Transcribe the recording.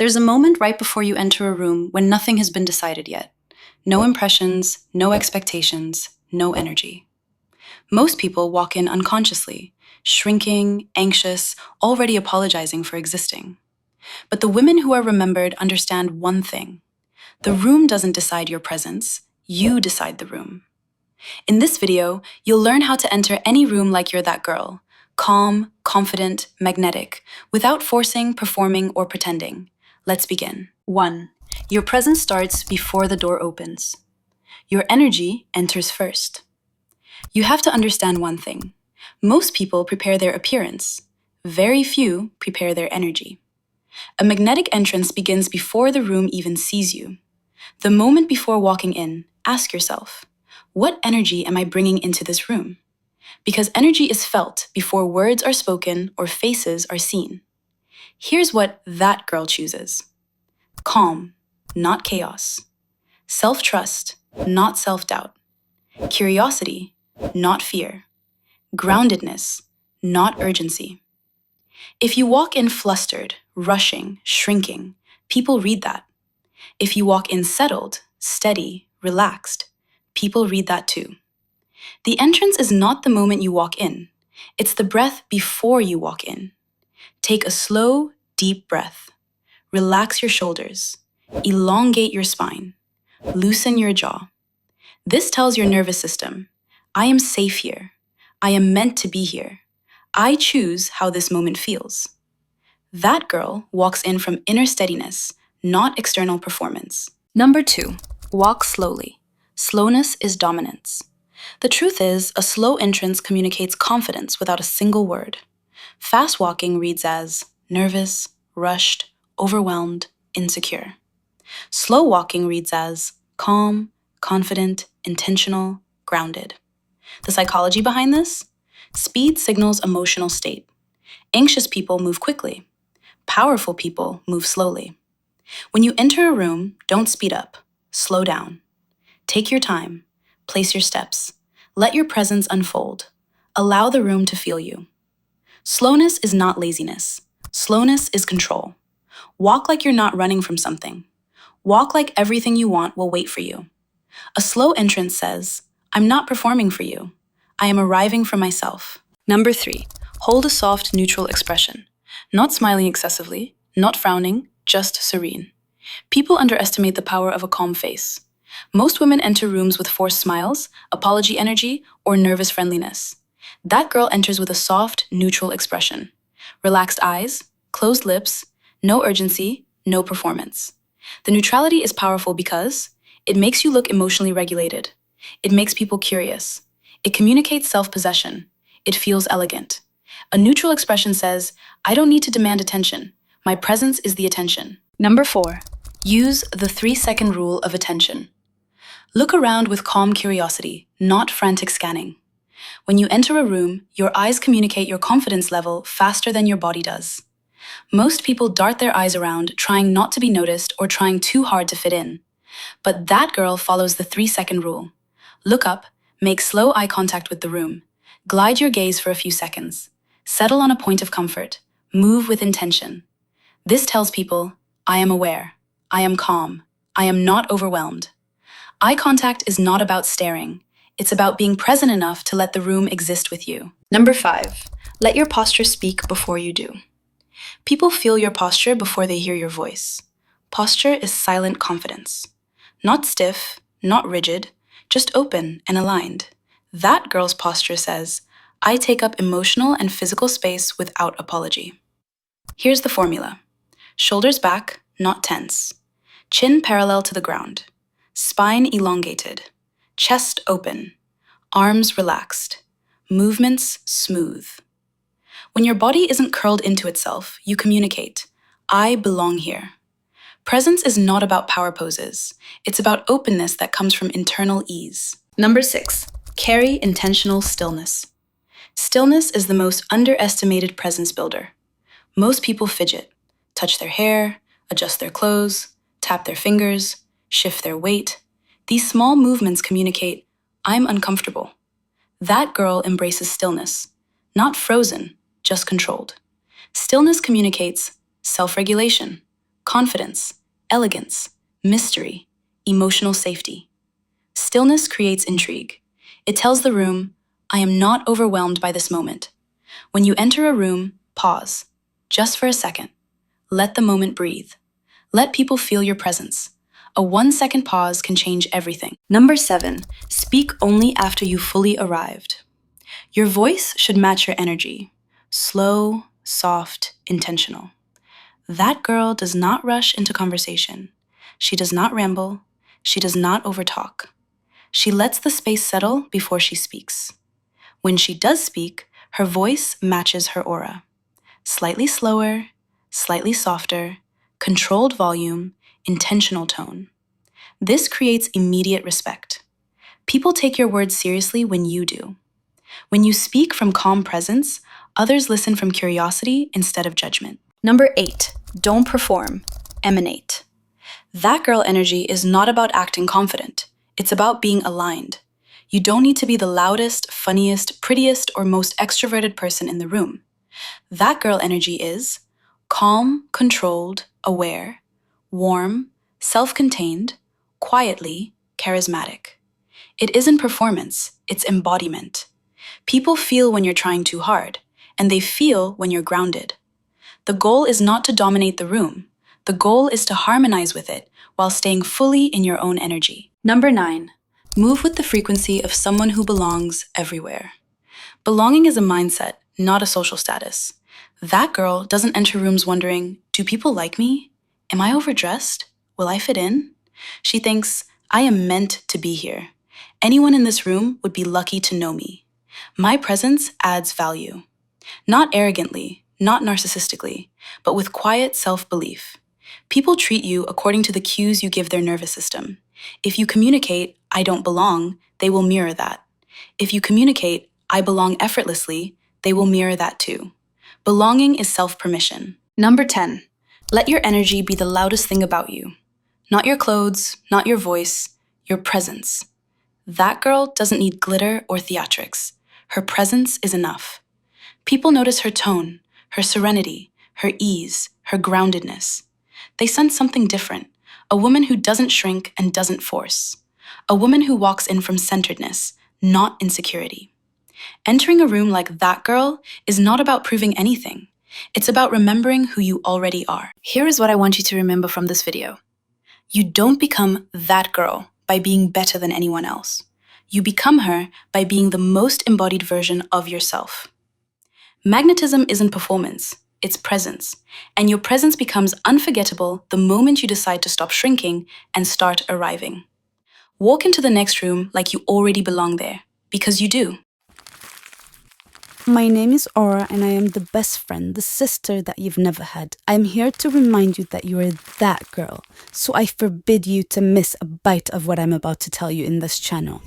There's a moment right before you enter a room when nothing has been decided yet. No impressions, no expectations, no energy. Most people walk in unconsciously, shrinking, anxious, already apologizing for existing. But the women who are remembered understand one thing. The room doesn't decide your presence, you decide the room. In this video, you'll learn how to enter any room like you're that girl, calm, confident, magnetic, without forcing, performing, or pretending. Let's begin. 1. Your presence starts before the door opens. Your energy enters first. You have to understand one thing. Most people prepare their appearance. Very few prepare their energy. A magnetic entrance begins before the room even sees you. The moment before walking in, ask yourself, what energy am I bringing into this room? Because energy is felt before words are spoken or faces are seen. Here's what that girl chooses. Calm, not chaos. Self-trust, not self-doubt. Curiosity, not fear. Groundedness, not urgency. If you walk in flustered, rushing, shrinking, people read that. If you walk in settled, steady, relaxed, people read that too. The entrance is not the moment you walk in. It's the breath before you walk in. Take a slow, deep breath. Relax your shoulders. Elongate your spine. Loosen your jaw. This tells your nervous system, I am safe here. I am meant to be here. I choose how this moment feels. That girl walks in from inner steadiness, not external performance. Number 2, walk slowly. Slowness is dominance. The truth is, a slow entrance communicates confidence without a single word. Fast walking reads as nervous, rushed, overwhelmed, insecure. Slow walking reads as calm, confident, intentional, grounded. The psychology behind this? Speed signals emotional state. Anxious people move quickly. Powerful people move slowly. When you enter a room, don't speed up. Slow down. Take your time. Place your steps. Let your presence unfold. Allow the room to feel you. Slowness is not laziness. Slowness is control. Walk like you're not running from something. Walk like everything you want will wait for you. A slow entrance says, I'm not performing for you. I am arriving for myself. Number 3, hold a soft, neutral expression. Not smiling excessively, not frowning, just serene. People underestimate the power of a calm face. Most women enter rooms with forced smiles, apology energy, or nervous friendliness. That girl enters with a soft, neutral expression. Relaxed eyes, closed lips, no urgency, no performance. The neutrality is powerful because it makes you look emotionally regulated. It makes people curious. It communicates self-possession. It feels elegant. A neutral expression says, I don't need to demand attention. My presence is the attention. Number 4, use the 3-second rule of attention. Look around with calm curiosity, not frantic scanning. When you enter a room, your eyes communicate your confidence level faster than your body does. Most people dart their eyes around, trying not to be noticed or trying too hard to fit in. But that girl follows the 3-second rule. Look up, make slow eye contact with the room. Glide your gaze for a few seconds. Settle on a point of comfort. Move with intention. This tells people, I am aware. I am calm. I am not overwhelmed. Eye contact is not about staring. It's about being present enough to let the room exist with you. Number 5, let your posture speak before you do. People feel your posture before they hear your voice. Posture is silent confidence. Not stiff, not rigid, just open and aligned. That girl's posture says, I take up emotional and physical space without apology. Here's the formula. Shoulders back, not tense. Chin parallel to the ground. Spine elongated. Chest open. Arms relaxed. Movements smooth. When your body isn't curled into itself, you communicate, I belong here. Presence is not about power poses. It's about openness that comes from internal ease. Number 6, carry intentional stillness. Stillness is the most underestimated presence builder. Most people fidget, touch their hair, adjust their clothes, tap their fingers, shift their weight. These small movements communicate, I'm uncomfortable. That girl embraces stillness, not frozen, just controlled. Stillness communicates self-regulation, confidence, elegance, mystery, emotional safety. Stillness creates intrigue. It tells the room, I am not overwhelmed by this moment. When you enter a room, pause, just for a second. Let the moment breathe. Let people feel your presence. A 1-second pause can change everything. Number 7, speak only after you fully arrived. Your voice should match your energy. Slow, soft, intentional. That girl does not rush into conversation. She does not ramble. She does not overtalk. She lets the space settle before she speaks. When she does speak, her voice matches her aura. Slightly slower, slightly softer, controlled volume, intentional tone. This creates immediate respect. People take your words seriously when you do. When you speak from calm presence, others listen from curiosity instead of judgment. Number 8, don't perform, emanate. That girl energy is not about acting confident. It's about being aligned. You don't need to be the loudest, funniest, prettiest, or most extroverted person in the room. That girl energy is calm, controlled, aware, warm, self-contained, quietly charismatic. It isn't performance, it's embodiment. People feel when you're trying too hard, and they feel when you're grounded. The goal is not to dominate the room. The goal is to harmonize with it while staying fully in your own energy. Number 9, move with the frequency of someone who belongs everywhere. Belonging is a mindset, not a social status. That girl doesn't enter rooms wondering, do people like me? Am I overdressed? Will I fit in? She thinks, I am meant to be here. Anyone in this room would be lucky to know me. My presence adds value. Not arrogantly, not narcissistically, but with quiet self-belief. People treat you according to the cues you give their nervous system. If you communicate, I don't belong, they will mirror that. If you communicate, I belong effortlessly, they will mirror that too. Belonging is self-permission. Number 10, let your energy be the loudest thing about you. Not your clothes, not your voice, your presence. That girl doesn't need glitter or theatrics. Her presence is enough. People notice her tone, her serenity, her ease, her groundedness. They sense something different, a woman who doesn't shrink and doesn't force. A woman who walks in from centeredness, not insecurity. Entering a room like that girl is not about proving anything. It's about remembering who you already are. Here is what I want you to remember from this video. You don't become that girl by being better than anyone else. You become her by being the most embodied version of yourself. Magnetism isn't performance, it's presence. And your presence becomes unforgettable the moment you decide to stop shrinking and start arriving. Walk into the next room like you already belong there, because you do. My name is Aura and I am the best friend, the sister that you've never had. I'm here to remind you that you are that girl. So I forbid you to miss a bite of what I'm about to tell you in this channel.